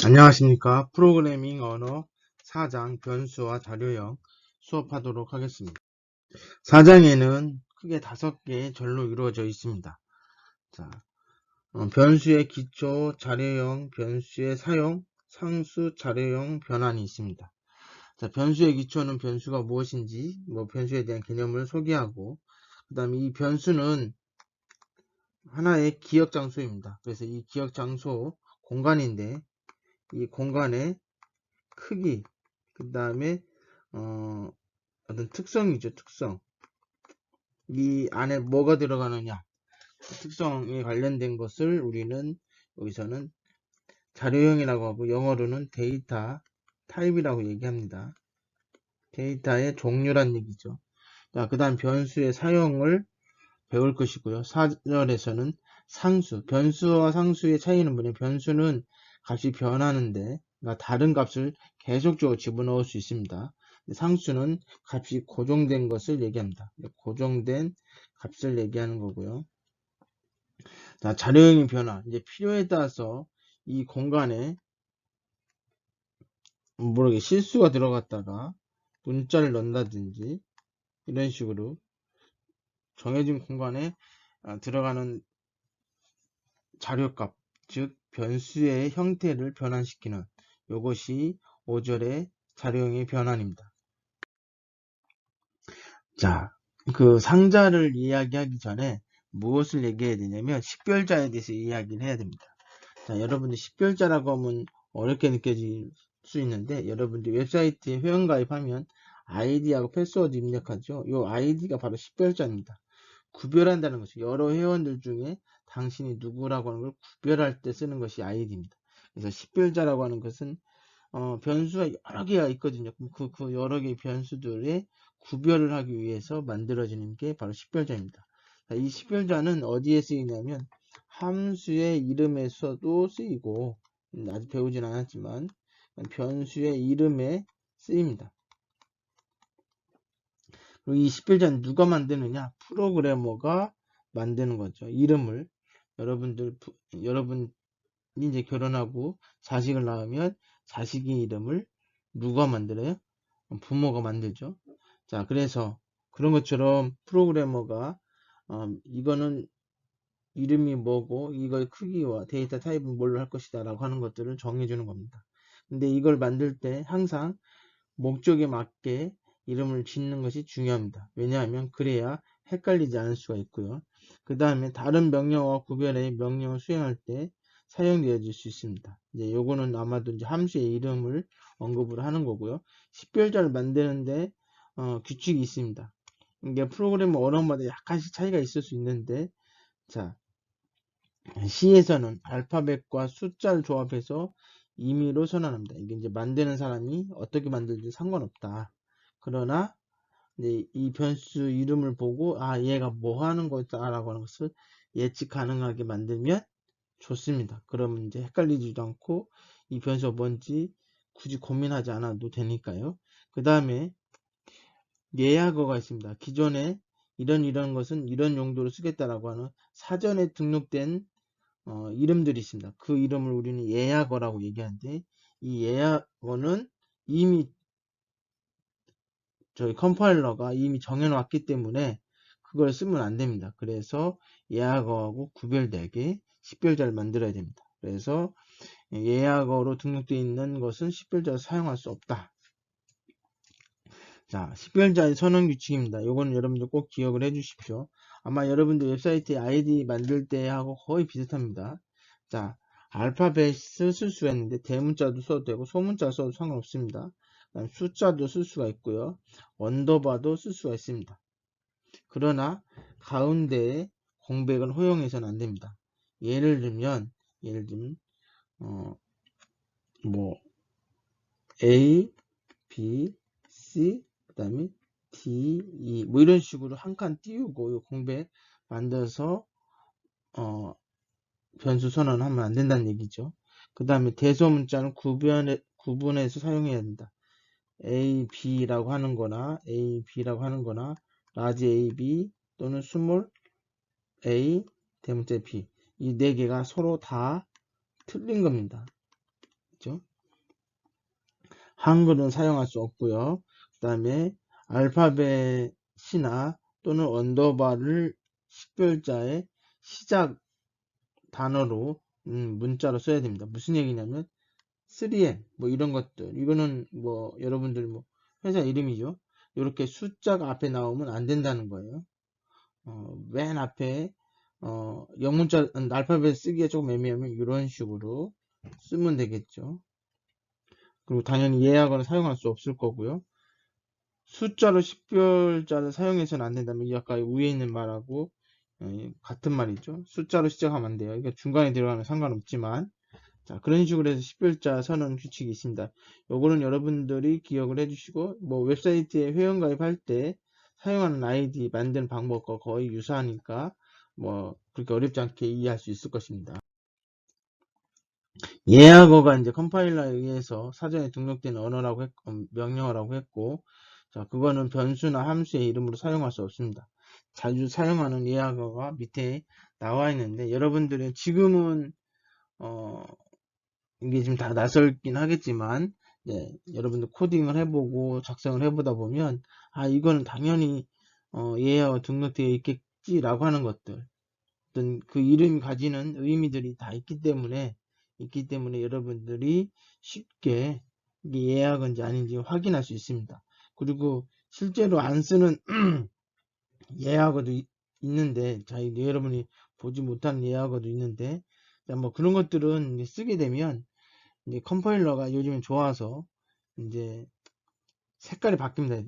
안녕하십니까. 프로그래밍 언어 4장 변수와 자료형 수업하도록 하겠습니다. 4장에는 크게 5개의 절로 이루어져 있습니다. 자, 변수의 기초, 자료형, 변수의 사용, 상수, 자료형 변환이 있습니다. 자, 변수의 기초는 변수가 무엇인지, 변수에 대한 개념을 소개하고, 그 다음에 이 변수는 하나의 기억 장소입니다. 그래서 이 기억 장소 공간인데, 이 공간의 크기, 그 다음에 어떤 특성이죠. 특성. 이 안에 뭐가 들어가느냐, 특성에 관련된 것을 우리는 여기서는 자료형이라고 하고, 영어로는 데이터 타입이라고 얘기합니다. 데이터의 종류란 얘기죠. 자, 그 다음 변수의 사용을 배울 것이고요. 4절에서는 상수, 변수와 상수의 차이는 뭐냐, 변수는 값이 변하는데, 그러니까 다른 값을 계속적으로 집어넣을 수 있습니다. 상수는 값이 고정된 것을 얘기합니다. 고정된 값을 얘기하는 거고요. 자, 자료형의 변화. 이제 필요에 따라서 이 공간에 모르게 실수가 들어갔다가 문자를 넣는다든지 이런 식으로 정해진 공간에 들어가는 자료값, 즉 변수의 형태를 변환시키는 이것이 5절의 자료형의 변환입니다. 자, 그 상자를 이야기하기 전에 무엇을 얘기해야 되냐면 식별자에 대해서 이야기를 해야 됩니다. 자, 여러분들 식별자라고 하면 어렵게 느껴질 수 있는데, 여러분들 웹사이트에 회원가입하면 아이디하고 패스워드 입력하죠. 이 아이디가 바로 식별자입니다. 구별한다는 것이 여러 회원들 중에 당신이 누구라고 하는 걸 구별할 때 쓰는 것이 아이디입니다. 그래서 식별자라고 하는 것은 변수가 여러 개가 있거든요. 그 여러 개의 변수들의 구별을 하기 위해서 만들어지는 게 바로 식별자입니다. 자, 이 식별자는 어디에 쓰이냐면 함수의 이름에서도 쓰이고, 아직 배우진 않았지만 변수의 이름에 쓰입니다. 그리고 이 식별자는 누가 만드느냐? 프로그래머가 만드는 거죠. 이름을 여러분이 이제 결혼하고 자식을 낳으면 자식의 이름을 누가 만들어요? 부모가 만들죠. 자, 그래서 그런 것처럼 프로그래머가 이거는 이름이 뭐고 이거의 크기와 데이터 타입은 뭘로 할 것이다 라고 하는 것들을 정해주는 겁니다. 근데 이걸 만들 때 항상 목적에 맞게 이름을 짓는 것이 중요합니다. 왜냐하면 그래야 헷갈리지 않을 수가 있고요. 그 다음에 다른 명령어와 구별해 명령을 수행할 때 사용되어질 수 있습니다. 이제 요거는 아마도 이제 함수의 이름을 언급을 하는 거고요. 식별자를 만드는데 규칙이 있습니다. 이게 프로그래머 언어마다 약간씩 차이가 있을 수 있는데, 자, C에서는 알파벳과 숫자를 조합해서 임의로 선언합니다. 이게 이제 만드는 사람이 어떻게 만들지 상관없다. 그러나 이제 이 변수 이름을 보고 얘가 뭐 하는 거다라고 하는 것을 예측 가능하게 만들면 좋습니다. 그러면 이제 헷갈리지도 않고 이 변수가 뭔지 굳이 고민하지 않아도 되니까요. 그 다음에 예약어가 있습니다. 기존에 이런 것은 이런 용도로 쓰겠다라고 하는 사전에 등록된 이름들이 있습니다. 그 이름을 우리는 예약어라고 얘기하는데, 이 예약어는 이미 저희 컴파일러가 이미 정해놨기 때문에 그걸 쓰면 안 됩니다. 그래서 예약어하고 구별되게 식별자를 만들어야 됩니다. 그래서 예약어로 등록되어 있는 것은 식별자를 사용할 수 없다. 자, 식별자의 선언 규칙입니다. 이거는 여러분들 꼭 기억을 해 주십시오. 아마 여러분들 웹사이트에 아이디 만들 때하고 거의 비슷합니다. 자, 알파벳을 쓸 수가 있는데 대문자도 써도 되고 소문자 써도 상관없습니다. 그다음 숫자도 쓸 수가 있고요. 언더바도 쓸 수가 있습니다. 그러나 가운데에 공백은 허용해서는 안 됩니다. 예를 들면 뭐 A, B, C, 그 다음에 D, E 뭐 이런 식으로 한 칸 띄우고 이 공백 만들어서 변수 선언하면 안 된다는 얘기죠. 그 다음에 대소문자는 구분해서 사용해야 된다. A, B라고 하는 거나 A, B라고 하는 거나 라지 A, B 또는 스몰 A, 대문자 B 이 네 개가 서로 다 틀린 겁니다. 그죠? 한글은 사용할 수 없고요. 그 다음에 알파벳이나 또는 언더바를 식별자의 시작 단어로 문자로 써야 됩니다. 무슨 얘기냐면 3M 뭐 이런 것들, 이거는 뭐 여러분들 뭐 회사 이름이죠. 이렇게 숫자가 앞에 나오면 안 된다는 거예요. 맨 앞에 영문자 알파벳 쓰기가 조금 애매하면 이런 식으로 쓰면 되겠죠. 그리고 당연히 예약어는 사용할 수 없을 거고요. 숫자로 식별자를 사용해서는 안 된다면 이 아까 위에 있는 말하고 같은 말이죠. 숫자로 시작하면 안 돼요. 그러니까 중간에 들어가면 상관없지만, 자, 그런 식으로 해서 식별자 선언 규칙이 있습니다. 요거는 여러분들이 기억을 해주시고, 뭐 웹사이트에 회원가입할 때 사용하는 아이디 만드는 방법과 거의 유사하니까 뭐 그렇게 어렵지 않게 이해할 수 있을 것입니다. 예약어가 이제 컴파일러에 의해서 사전에 등록된 언어라고 명령어라고 했고, 자, 그거는 변수나 함수의 이름으로 사용할 수 없습니다. 자주 사용하는 예약어가 밑에 나와 있는데, 여러분들은 지금은 이게 좀 다 낯설긴 하겠지만, 네, 여러분들 코딩을 해보고 작성을 해보다 보면, 아, 이거는 당연히 예약어 등록되어 있겠지라고 하는 것들, 어떤 그 이름이 가지는 의미들이 다 있기 때문에 여러분들이 쉽게 이게 예약인지 아닌지 확인할 수 있습니다. 그리고 실제로 안 쓰는 예약어도 있는데, 여러분이 보지 못한 예약어도 있는데, 뭐 그런 것들은 쓰게 되면 이제 컴파일러가 요즘은 좋아서 이제 색깔이 바뀝니다.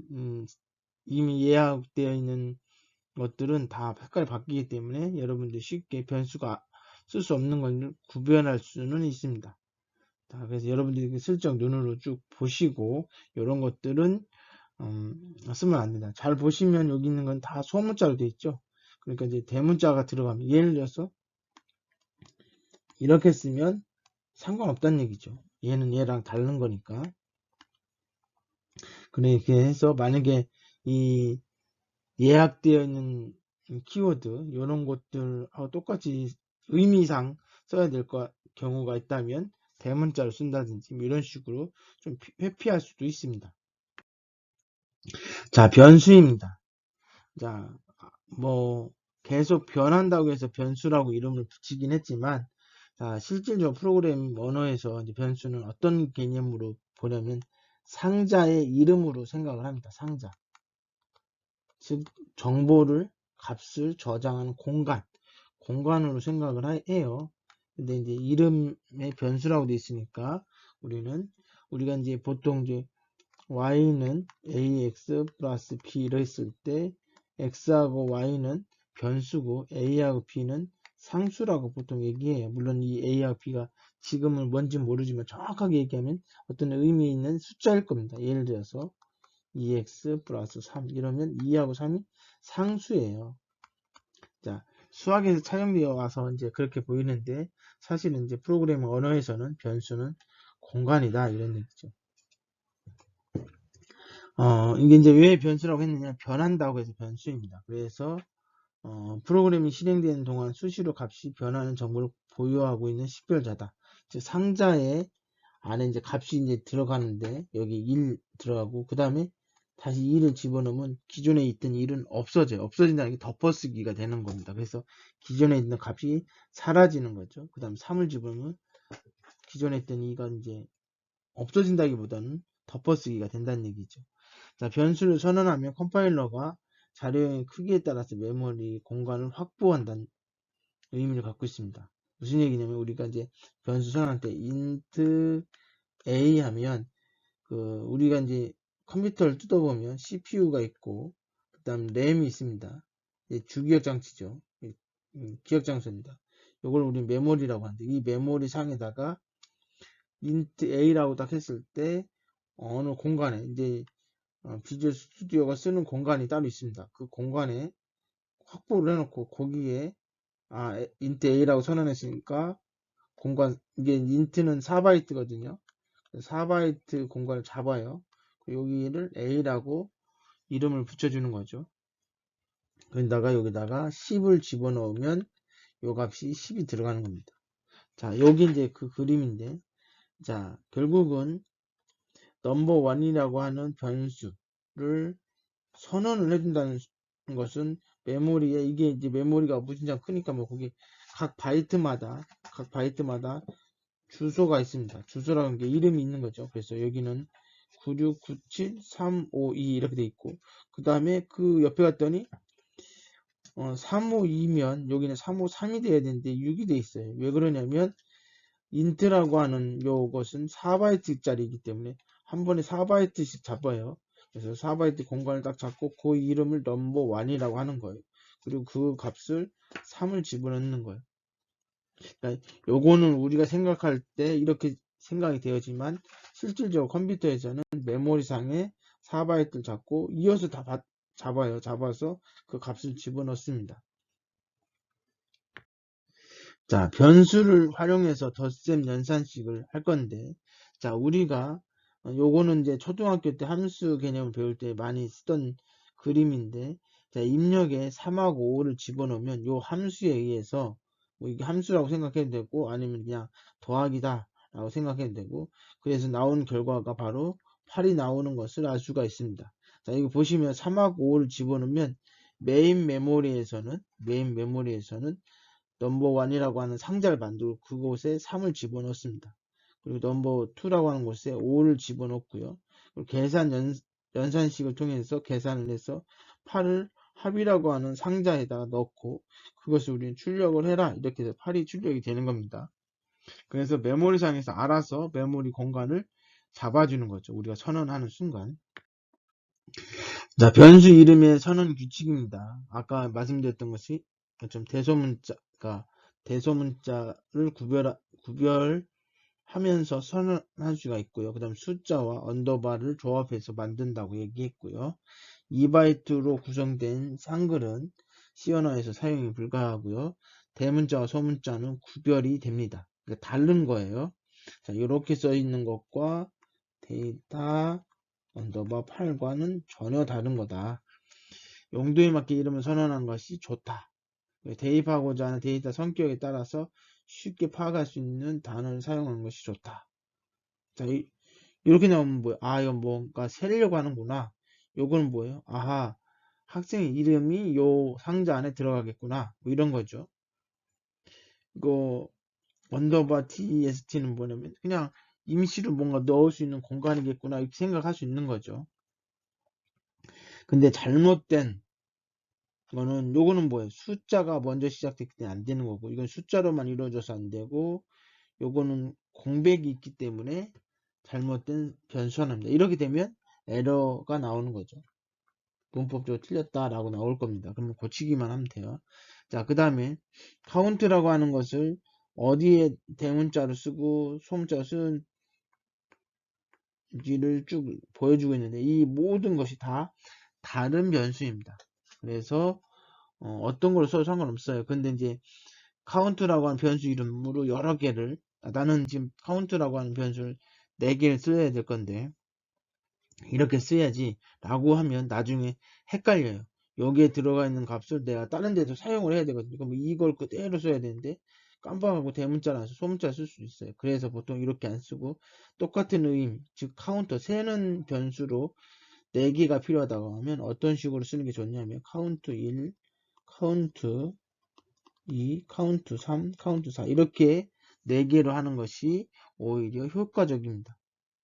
이미 예약되어 있는 것들은 다 색깔이 바뀌기 때문에 여러분들 쉽게 변수가 쓸 수 없는 걸 구별할 수는 있습니다. 자, 그래서 여러분들이 슬쩍 눈으로 쭉 보시고 이런 것들은 쓰면 안 된다. 잘 보시면 여기 있는 건 다 소문자로 되어 있죠. 그러니까 이제 대문자가 들어가면 예를 들어서 이렇게 쓰면 상관없다는 얘기죠. 얘는 얘랑 다른 거니까. 그렇게 해서 만약에 이 예약되어 있는 키워드 이런 것들하고 똑같이 의미상 써야 될 경우가 있다면 대문자를 쓴다든지 뭐 이런 식으로 좀 회피할 수도 있습니다. 자, 변수입니다. 자, 뭐 계속 변한다고 해서 변수라고 이름을 붙이긴 했지만, 자, 실질적으로 프로그래밍 언어에서 이제 변수는 어떤 개념으로 보냐면 상자의 이름으로 생각을 합니다. 상자. 즉 정보를 값을 저장하는 공간으로 생각을 해요. 근데 이제 이름에 변수라고 돼 있으니까 우리가 이제 보통 이제 y는 ax 플러스 b를 했을 때 x하고 y는 변수고 a하고 b는 상수라고 보통 얘기해요. 물론 이 a하고 b가 지금은 뭔지 모르지만 정확하게 얘기하면 어떤 의미 있는 숫자일 겁니다. 예를 들어서 2x 플러스 3 이러면 2하고 3이 상수예요. 자, 수학에서 차용되어 와서 이제 그렇게 보이는데 사실은 이제 프로그래밍 언어에서는 변수는 공간이다 이런 얘기죠. 이게 이제 왜 변수라고 했느냐, 변한다고 해서 변수입니다. 그래서 프로그램이 실행되는 동안 수시로 값이 변하는 정보를 보유하고 있는 식별자다. 즉 상자에 안에 이제 값이 이제 들어가는데 여기 1 들어가고 그 다음에 다시 2를 집어넣으면 기존에 있던 1은 없어져요. 없어진다는 게 덮어쓰기가 되는 겁니다. 그래서 기존에 있는 값이 사라지는 거죠. 그 다음 3을 집어넣으면 기존에 있던 2가 이제 없어진다기보다는 덮어쓰기가 된다는 얘기죠. 자, 변수를 선언하면 컴파일러가 자료의 크기에 따라서 메모리 공간을 확보한다는 의미를 갖고 있습니다. 무슨 얘기냐면 우리가 이제 변수 선언할 때 int a 하면 우리가 이제 컴퓨터를 뜯어보면 CPU가 있고 그 다음 램이 있습니다. 주기억 장치죠. 기억 장소입니다. 이걸 우리 메모리라고 하는데 이 메모리 상에다가 int a라고 딱 했을 때 어느 공간에 이제 비주얼 스튜디오가 쓰는 공간이 따로 있습니다. 그 공간에 확보를 해놓고 거기에 int a라고 선언했으니까 공간 이게 int는 4바이트거든요. 4바이트 공간을 잡아요. 여기를 a라고 이름을 붙여주는 거죠. 여기다가 10을 집어넣으면 요 값이 10이 들어가는 겁니다. 자, 여기 이제 그 그림인데, 자, 결국은 넘버원이라고 하는 변수를 선언을 해준다는 것은 메모리에 이게 이제 메모리가 무진장 크니까 뭐 거기 각 바이트마다 주소가 있습니다. 주소라는 게 이름이 있는 거죠. 그래서 여기는 9697352 이렇게 돼 있고 그 다음에 그 옆에 갔더니 352면 여기는 353이 돼야 되는데 6이 돼 있어요. 왜 그러냐면 인트라고 하는 요것은 4바이트짜리이기 때문에 한 번에 4바이트씩 잡아요. 그래서 4바이트 공간을 딱 잡고 그 이름을 넘버1이라고 하는 거예요. 그리고 그 값을 3을 집어넣는 거예요. 그러니까 요거는 우리가 생각할 때 이렇게 생각이 되어지만 실질적으로 컴퓨터에서는 메모리상에 4바이트를 잡고 이어서 다 잡아요. 잡아서 그 값을 집어넣습니다. 자, 변수를 활용해서 덧셈 연산식을 할 건데, 자, 우리가 요거는 이제 초등학교 때 함수 개념을 배울 때 많이 쓰던 그림인데, 자, 입력에 3하고 5를 집어넣으면 요 함수에 의해서 뭐 이게 함수라고 생각해도 되고 아니면 그냥 더하기다 라고 생각해도 되고, 그래서 나온 결과가 바로 8이 나오는 것을 알 수가 있습니다. 자, 이거 보시면 3하고 5를 집어넣으면 메인 메모리에서는 넘버1이라고 하는 상자를 만들고 그곳에 3을 집어넣습니다. 그리고 넘버2라고 하는 곳에 5를 집어넣고요. 그리고 연산식을 통해서 계산을 해서 8을 합이라고 하는 상자에다가 넣고 그것을 우리는 출력을 해라. 이렇게 해서 8이 출력이 되는 겁니다. 그래서 메모리상에서 알아서 메모리 공간을 잡아주는 거죠. 우리가 선언하는 순간. 자, 변수 이름의 선언 규칙입니다. 아까 말씀드렸던 것이 좀 대소문자를 구별하면서 선언할 수가 있고요. 그 다음 숫자와 언더바를 조합해서 만든다고 얘기했고요. 2바이트로 구성된 쌍글은 C 언어에서 사용이 불가하고요. 대문자와 소문자는 구별이 됩니다. 그러니까 다른 거예요. 자, 이렇게 써 있는 것과 데이터 언더바 8과는 전혀 다른 거다. 용도에 맞게 이름을 선언한 것이 좋다. 대입하고자 하는 데이터 성격에 따라서 쉽게 파악할 수 있는 단어를 사용하는 것이 좋다. 자, 이렇게 나오면 뭐예요? 아, 이건 뭔가 세려고 하는구나. 요건 뭐예요? 아하, 학생의 이름이 요 상자 안에 들어가겠구나. 뭐 이런 거죠. 이거 언더바 tst는 뭐냐면 그냥 임시로 뭔가 넣을 수 있는 공간이겠구나 이렇게 생각할 수 있는 거죠. 근데 잘못된 거는 요거는 뭐예요? 숫자가 먼저 시작됐기 때문에 안 되는 거고 이건 숫자로만 이루어져서 안 되고 요거는 공백이 있기 때문에 잘못된 변수 하나입니다. 이렇게 되면 에러가 나오는 거죠. 문법적으로 틀렸다라고 나올 겁니다. 그러면 고치기만 하면 돼요. 자, 그 다음에 카운트라고 하는 것을 어디에 대문자로 쓰고 소문자로 쓴지를 쭉 보여주고 있는데 이 모든 것이 다 다른 변수입니다. 그래서 어떤 걸로 써도 상관없어요. 근데 이제 카운트라고 하는 변수 이름으로 여러 개를 나는 지금 카운트라고 하는 변수를 4개를 써야 될 건데 이렇게 써야지 라고 하면 나중에 헷갈려요. 여기에 들어가 있는 값을 내가 다른 데도 사용을 해야 되거든요. 그럼 이걸 그대로 써야 되는데 깜빡하고 대문자를 안 쓰고 소문자 쓸 수 있어요. 그래서 보통 이렇게 안 쓰고 똑같은 의미, 즉 카운터 세는 변수로 4개가 필요하다고 하면 어떤 식으로 쓰는 게 좋냐면 카운트 1, 카운트 2, 카운트 3, 카운트 4 이렇게 4개로 하는 것이 오히려 효과적입니다.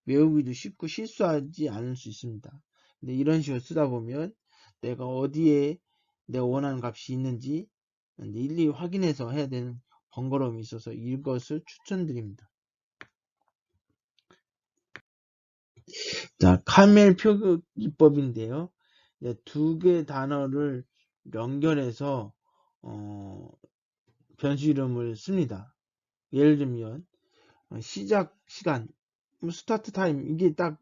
외우기도 쉽고 실수하지 않을 수 있습니다. 근데 이런 식으로 쓰다 보면 내가 어디에 내가 원하는 값이 있는지 일일이 확인해서 해야 되는 번거로움이 있어서 이것을 추천드립니다. 자, 카멜 표기 기법인데요. 2개 단어를 연결해서 변수 이름을 씁니다. 예를 들면 시작 시간, 스타트 타임 이게 딱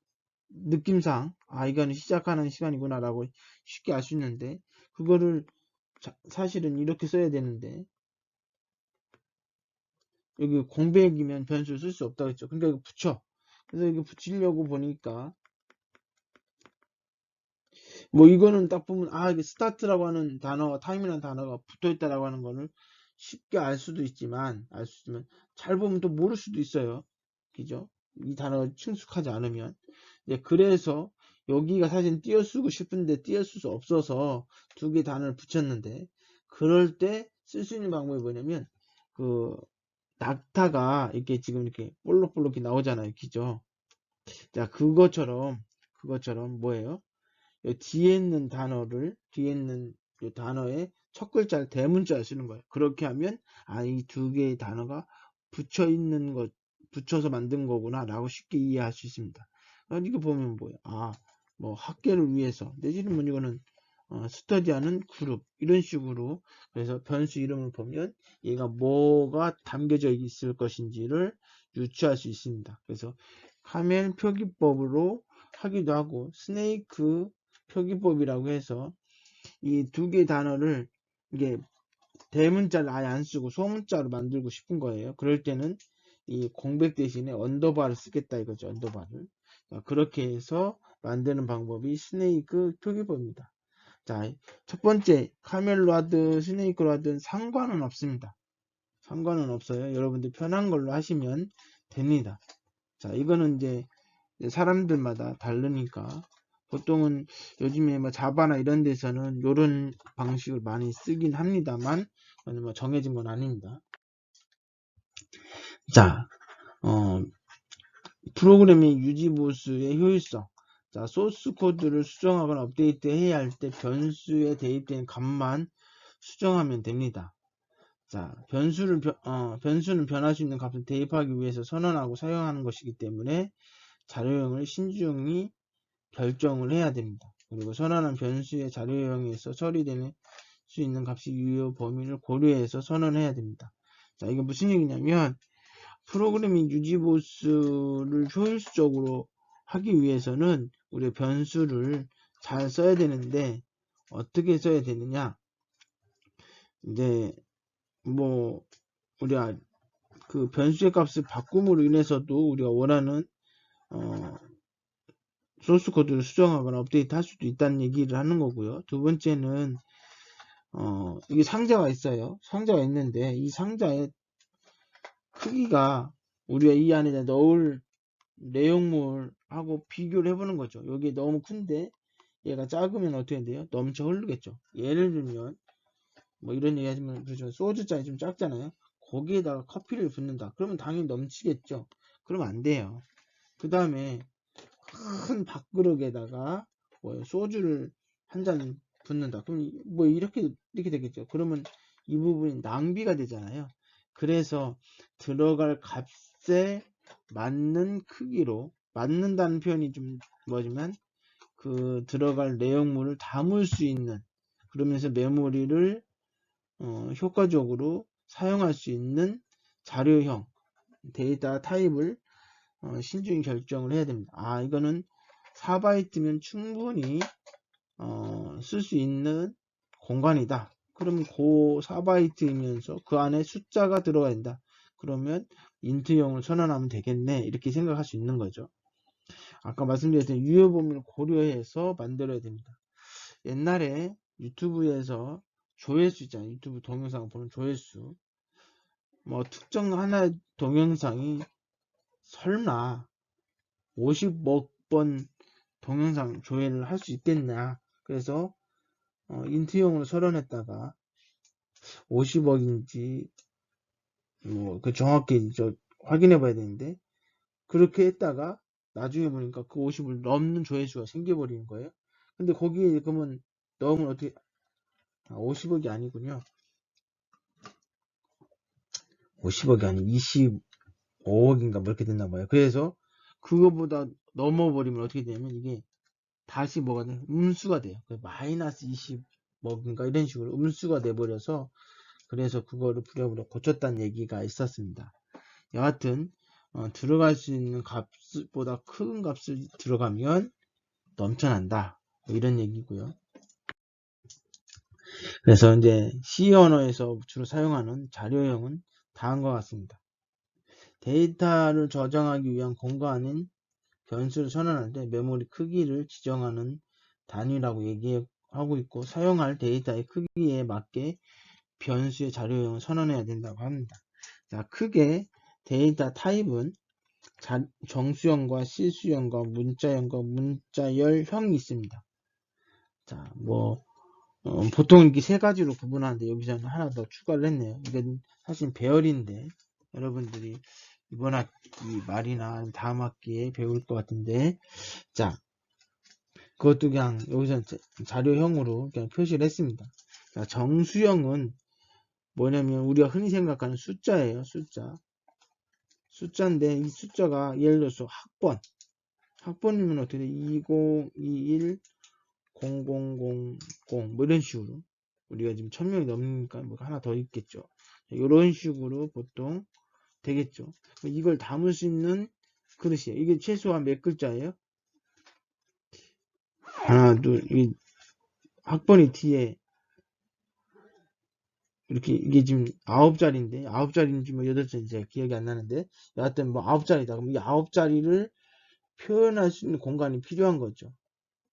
느낌상 이거는 시작하는 시간이구나 라고 쉽게 알 수 있는데 그거를 사실은 이렇게 써야 되는데 여기 공백이면 변수를 쓸 수 없다고 했죠. 그러니까 이거 붙여. 그래서 이거 붙이려고 보니까 뭐 이거는 딱 보면 이게 스타트라고 하는 단어와 타임이라는 단어가 붙어 있다라고 하는 거를 쉽게 알 수도 있지만 잘 보면 또 모를 수도 있어요. 그죠? 이 단어가 친숙하지 않으면 그래서 여기가 사실 띄어쓰고 싶은데 띄어쓸 수 없어서 두 개 단어를 붙였는데, 그럴 때 쓸 수 있는 방법이 뭐냐면, 그 낙타가 이렇게 지금 이렇게 볼록볼록 나오잖아요. 그죠? 자, 그것처럼 뭐예요? 뒤에 있는 이 단어의 첫 글자를 대문자를 쓰는 거예요. 그렇게 하면, 이 두 개의 단어가 붙여서 만든 거구나 라고 쉽게 이해할 수 있습니다. 이거 보면 뭐예요? 뭐 학계를 위해서 내지는 뭐 이거는 스터디하는 그룹 이런 식으로. 그래서 변수 이름을 보면 얘가 뭐가 담겨져 있을 것인지를 유추할 수 있습니다. 그래서 카멜 표기법으로 하기도 하고, 스네이크 표기법이라고 해서 이 두 개의 단어를 이게 대문자를 아예 안 쓰고 소문자로 만들고 싶은 거예요. 그럴 때는 이 공백 대신에 언더바를 쓰겠다 이거죠. 언더바를. 그렇게 해서 만드는 방법이 스네이크 표기법입니다. 자, 첫 번째 카멜로 하든 스네이크로 하든 상관은 없습니다. 상관은 없어요. 여러분들 편한 걸로 하시면 됩니다. 자, 이거는 이제 사람들마다 다르니까, 보통은 요즘에 뭐 자바나 이런 데서는 이런 방식을 많이 쓰긴 합니다만, 뭐 정해진 건 아닙니다. 자, 프로그램의 유지 보수의 효율성. 자, 소스 코드를 수정하거나 업데이트 해야 할 때 변수에 대입된 값만 수정하면 됩니다. 자, 변수는 변할 수 있는 값을 대입하기 위해서 선언하고 사용하는 것이기 때문에 자료형을 신중히 결정을 해야 됩니다. 그리고 선언한 변수의 자료형에서 처리되는 수 있는 값의 유효 범위를 고려해서 선언해야 됩니다. 자, 이게 무슨 얘기냐면, 프로그래밍 유지 보수를 효율적으로 하기 위해서는 우리가 변수를 잘 써야 되는데, 어떻게 써야 되느냐? 이제 뭐 우리가 그 변수의 값을 바꿈으로 인해서도 우리가 원하는 소스 코드를 수정하거나 업데이트 할 수도 있다는 얘기를 하는 거고요. 두 번째는 이게 상자가 있어요. 상자가 있는데 이 상자의 크기가 우리가 이 안에 넣을 내용물하고 비교를 해보는 거죠. 여기 너무 큰데 얘가 작으면 어떻게 돼요? 넘쳐 흐르겠죠. 예를 들면 뭐 이런 얘기 하시면, 그렇죠, 소주잔이 좀 작잖아요. 거기에다가 커피를 붓는다. 그러면 당연히 넘치겠죠. 그러면 안 돼요. 그 다음에 큰 밥그릇에다가 뭐 소주를 한 잔 붓는다. 그럼 뭐 이렇게 되겠죠. 그러면 이 부분이 낭비가 되잖아요. 그래서 들어갈 값에 맞는 크기로, 맞는다는 표현이 좀 뭐지만, 그 들어갈 내용물을 담을 수 있는, 그러면서 메모리를 효과적으로 사용할 수 있는 자료형 데이터 타입을 신중히 결정을 해야 됩니다. 이거는 4바이트면 충분히 쓸 수 있는 공간이다. 그러면 그 4바이트이면서 그 안에 숫자가 들어가 된다. 그러면 인트형을 선언하면 되겠네. 이렇게 생각할 수 있는 거죠. 아까 말씀드렸던 유효 범위를 고려해서 만들어야 됩니다. 옛날에 유튜브에서 조회수 있잖아요. 유튜브 동영상 보는 조회수. 뭐 특정 하나의 동영상이 설마 50억 번 동영상 조회를 할 수 있겠냐. 그래서 인트용으로 설정했다가 50억인지 뭐 그 정확히 확인해 봐야 되는데, 그렇게 했다가 나중에 보니까 그 50을 넘는 조회수가 생겨버리는 거예요. 근데 거기에 그러면 넣으면 어떻게, 50억이 아니군요. 50억이 아니 25억인가 뭐 이렇게 됐나 봐요. 그래서 그거보다 넘어버리면 어떻게 되냐면 이게 다시 뭐가 돼? 음수가 돼요. 마이너스 20억인가 이런 식으로 음수가 돼버려서, 그래서 그거를 부랴부랴 고쳤다는 얘기가 있었습니다. 여하튼 들어갈 수 있는 값보다 큰 값을 들어가면 넘쳐난다, 뭐 이런 얘기고요. 그래서 이제 C 언어에서 주로 사용하는 자료형은 다음과 같습니다. 데이터를 저장하기 위한 공간인 변수를 선언할 때 메모리 크기를 지정하는 단위라고 얘기하고 있고, 사용할 데이터의 크기에 맞게 변수의 자료형을 선언해야 된다고 합니다. 자, 크게 데이터 타입은 정수형과 실수형과 문자형과 문자열형이 있습니다. 자, 보통 이렇게 세 가지로 구분하는데 여기서는 하나 더 추가를 했네요. 이건 사실 배열인데 여러분들이 이번 학기 말이나 다음 학기에 배울 것 같은데, 자, 그것도 그냥 여기서 자료형으로 그냥 표시를 했습니다. 자, 정수형은 뭐냐면 우리가 흔히 생각하는 숫자예요. 숫자인데 이 숫자가 예를 들어서 학번이면 어떻게 돼? 2021 0000 뭐 이런 식으로 우리가 지금 1000명이 넘으니까 뭐 하나 더 있겠죠. 이런 식으로 보통 되겠죠. 이걸 담을 수 있는 그릇이에요. 이게 최소한 몇 글자예요? 하나, 둘, 이 학번이 뒤에 이렇게 이게 지금 9자리인데 9자리인지 뭐 8자리인지 제가 기억이 안 나는데 여하튼 뭐 9자리다. 그럼 이 9자리를 표현할 수 있는 공간이 필요한 거죠.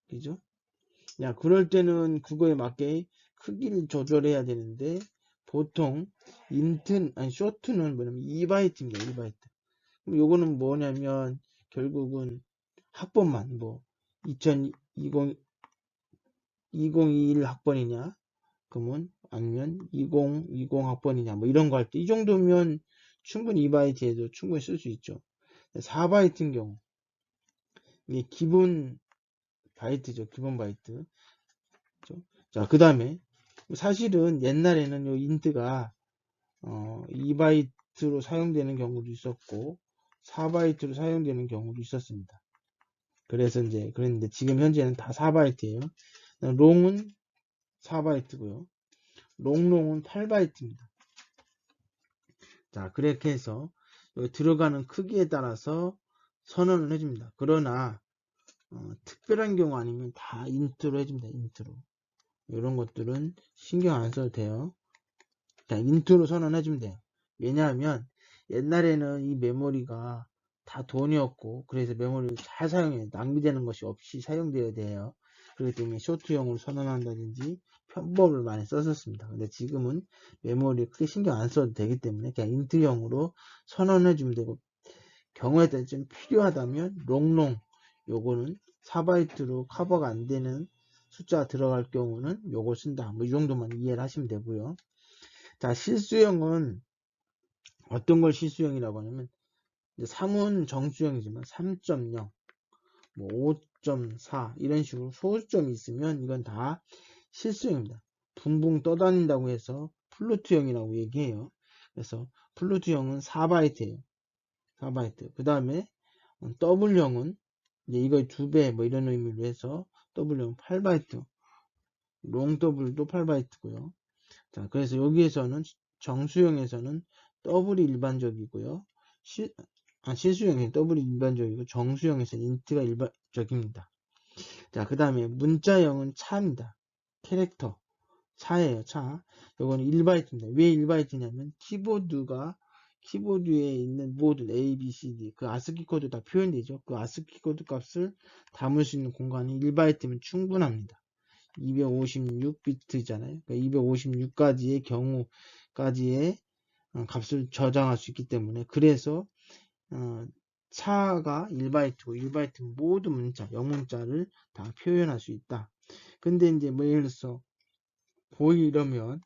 그죠? 야, 그럴 때는 그거에 맞게 크기를 조절해야 되는데 보통 쇼트는 뭐냐면 2바이트입니다. 2바이트. 그럼 요거는 뭐냐면 결국은 학번만 2021 학번이냐 그러면 아니면 2020 학번이냐 뭐 이런 거 할 때 이 정도면 충분히 2바이트에도 충분히 쓸 수 있죠. 4바이트인 경우 이게 기본 바이트죠. 기본 바이트. 그렇죠? 자, 그 다음에 사실은 옛날에는 요 인트가 2바이트로 사용되는 경우도 있었고 4바이트로 사용되는 경우도 있었습니다. 그래서 이제 그랬는데 지금 현재는 다 4바이트예요. 롱은 4바이트고요. 롱롱은 8바이트입니다. 자, 그렇게 해서 여기 들어가는 크기에 따라서 선언을 해줍니다. 그러나 특별한 경우 아니면 다 인트로 해줍니다. 인트로. 이런 것들은 신경 안 써도 돼요. 자, 인트로 선언해주면 돼요. 왜냐하면 옛날에는 이 메모리가 다 돈이었고 그래서 메모리를 잘 사용해요. 낭비되는 것이 없이 사용되어야 돼요. 그렇기 때문에 쇼트형으로 선언한다든지 편법을 많이 썼었습니다. 근데 지금은 메모리 크게 신경 안 써도 되기 때문에 그냥 인트형으로 선언해주면 되고 경우에 따라 좀 필요하다면 롱롱 요거는 4바이트로 커버가 안 되는 숫자 들어갈 경우는 요거 쓴다. 뭐 이 정도만 이해를 하시면 되고요. 자, 실수형은 어떤 걸 실수형이라고 하냐면 3은 정수형이지만 3.0 뭐 5.4 이런 식으로 소수점이 있으면 이건 다 실수형입니다. 붕붕 떠다닌다고 해서 플루트형이라고 얘기해요. 그래서 플루트형은 4바이트예요. 4바이트. 그 다음에 W형은 이제 이거의 2배 뭐 이런 의미로 해서 W형 8바이트. 롱 W도 8바이트고요. 자, 그래서 여기에서는 정수형에서는 더블이 일반적이고요. 실수형에서는 더블이 일반적이고 정수형에서는 인트가 일반적입니다. 자, 그 다음에 문자형은 차입니다. 캐릭터 차예요. 차. 요거는 1바이트입니다. 왜 1바이트냐면 키보드에 있는 모든 A, B, C, D 그 아스키 코드 다 표현되죠. 그 아스키 코드 값을 담을 수 있는 공간이 1바이트면 충분합니다. 256비트잖아요. 그러니까 256가지의 경우까지의 값을 저장할 수 있기 때문에 그래서 차가 1바이트고 1바이트 모든 문자, 영문자를 다 표현할 수 있다. 근데 이제 뭐 예를 들어서 보이 이러면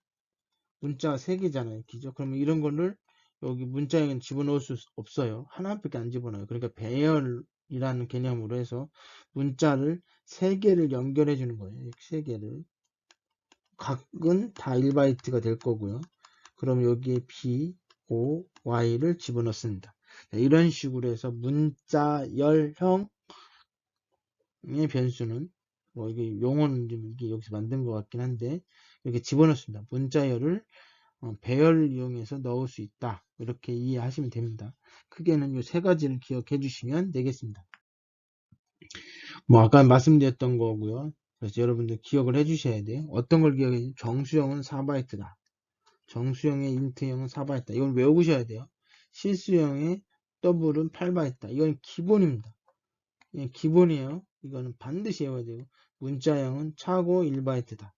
문자 3개잖아요. 그죠? 그러면 이런 거를 여기 문자에는 집어넣을 수 없어요. 하나밖에 안 집어넣어요. 그러니까 배열이라는 개념으로 해서 문자를 3개를 연결해 주는 거예요. 3개를. 각은 다 1바이트가 될 거고요. 그럼 여기에 B, O, Y를 집어넣습니다. 이런 식으로 해서 문자열형의 변수는 뭐 이게 용어는 좀 이게 여기서 만든 것 같긴 한데 이렇게 집어넣습니다. 문자열을 배열을 이용해서 넣을 수 있다. 이렇게 이해하시면 됩니다. 크게는 이 세 가지를 기억해 주시면 되겠습니다. 뭐 아까 말씀드렸던 거고요. 그래서 여러분들 기억을 해 주셔야 돼요. 어떤 걸 기억해? 정수형은 4바이트다. 정수형의 인트형은 4바이트다. 이걸 외우셔야 돼요. 실수형의 더블은 8바이트다. 이건 기본입니다. 예, 기본이에요. 이거는 반드시 외워야 되고 문자형은 차고 1바이트다.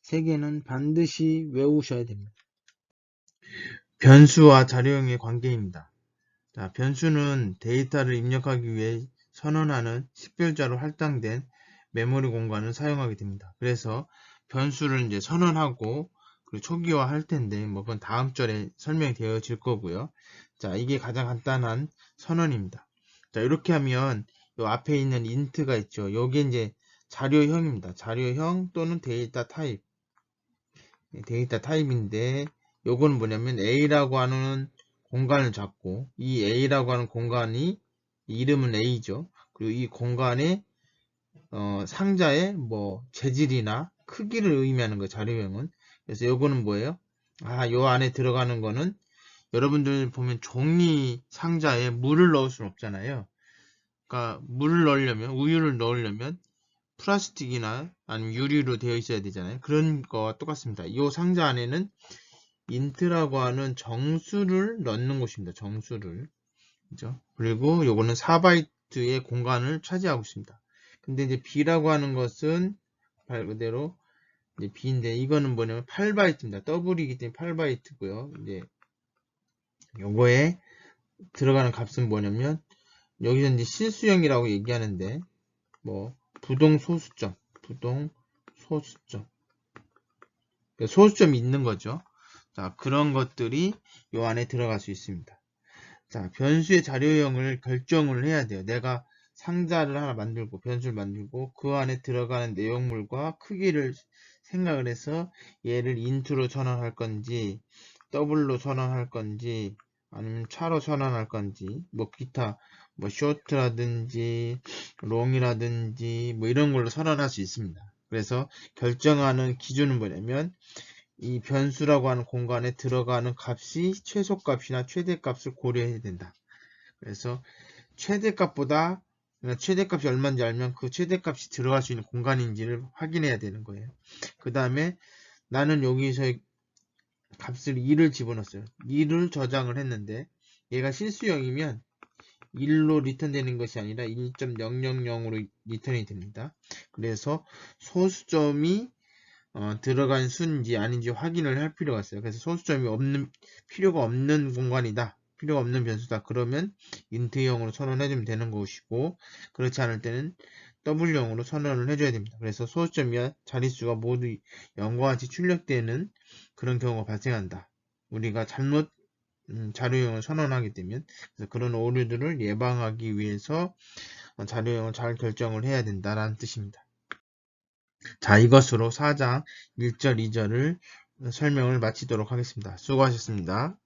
세 개는 반드시 외우셔야 됩니다. 변수와 자료형의 관계입니다. 자, 변수는 데이터를 입력하기 위해 선언하는 식별자로 할당된 메모리 공간을 사용하게 됩니다. 그래서 변수를 이제 선언하고 그리고 초기화할 텐데 뭐 그건 다음 절에 설명되어질 거고요. 자, 이게 가장 간단한 선언입니다. 자, 이렇게 하면 요 앞에 있는 int가 있죠. 요게 이제 자료형입니다. 자료형 또는 데이터 타입. 데이터 타입인데 요거는 뭐냐면 A라고 하는 공간을 잡고 이 A라고 하는 공간이 이름은 A죠. 그리고 이 공간에 상자의 뭐 재질이나 크기를 의미하는 거 자료형은. 그래서 요거는 뭐예요? 요 안에 들어가는 거는 여러분들 보면 종이 상자에 물을 넣을 수는 없잖아요. 그러니까 물을 넣으려면 우유를 넣으려면 플라스틱이나 아니면 유리로 되어 있어야 되잖아요. 그런 거와 똑같습니다. 이 상자 안에는 인트라고 하는 정수를 넣는 곳입니다. 정수를. 그죠? 그리고 요거는 4바이트의 공간을 차지하고 있습니다. 근데 이제 B라고 하는 것은 말 그대로 이제 B인데 이거는 뭐냐면 8바이트입니다. 더블이기 때문에 8바이트고요. 이제 요거에 들어가는 값은 뭐냐면 여기서 이제 실수형이라고 얘기하는데 뭐 부동 소수점 소수점이 있는 거죠. 자, 그런 것들이 요 안에 들어갈 수 있습니다. 자, 변수의 자료형을 결정을 해야 돼요. 내가 상자를 하나 만들고 변수를 만들고 그 안에 들어가는 내용물과 크기를 생각을 해서 얘를 int로 선언할 건지 더블로 선언할 건지 아니면 차로 선언할 건지 뭐 기타 뭐 short라든지 long이라든지 뭐 이런 걸로 선언할 수 있습니다. 그래서 결정하는 기준은 뭐냐면 이 변수라고 하는 공간에 들어가는 값이 최소값이나 최대값을 고려해야 된다. 그래서 최대값보다 최대값이 얼마인지 알면 그 최대값이 들어갈 수 있는 공간인지를 확인해야 되는 거예요. 그 다음에 나는 여기서 값을 2를 집어넣었어요. 2를 저장을 했는데 얘가 실수형이면 1로 리턴되는 것이 아니라 1.000으로 리턴이 됩니다. 그래서 소수점이 들어간 수인지 아닌지 확인을 할 필요가 있어요. 그래서 소수점이 필요가 없는 공간이다. 필요가 없는 변수다. 그러면 int형으로 선언해주면 되는 것이고 그렇지 않을 때는 w형으로 선언을 해줘야 됩니다. 그래서 소수점이와 자릿수가 모두 0과 같이 출력되는 그런 경우가 발생한다. 우리가 잘못 자료형을 선언하게 되면 그래서 그런 오류들을 예방하기 위해서 자료형을 잘 결정을 해야 된다는 뜻입니다. 자, 이것으로 4장 1절, 2절을 설명을 마치도록 하겠습니다. 수고하셨습니다.